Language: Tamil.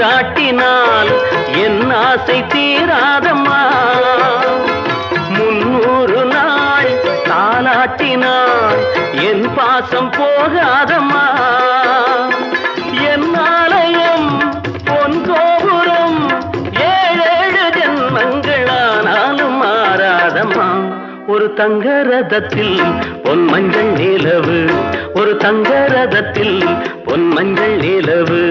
நீராட்டினால் என் ஆசை தீராதம்மா 300 நாள் தாலாட்டினால் என் பாசம் போகாதம்மா என் ஆலயம் பொன் கோபுரம் 7 ஜென்மங்களானாலும் மாறாதம்மா ஒரு தங்க ரதத்தில் பொன் மஞ்சள் நிலவு ஒரு தங்க ரதத்தில் பொன் மஞ்சள் நிலவு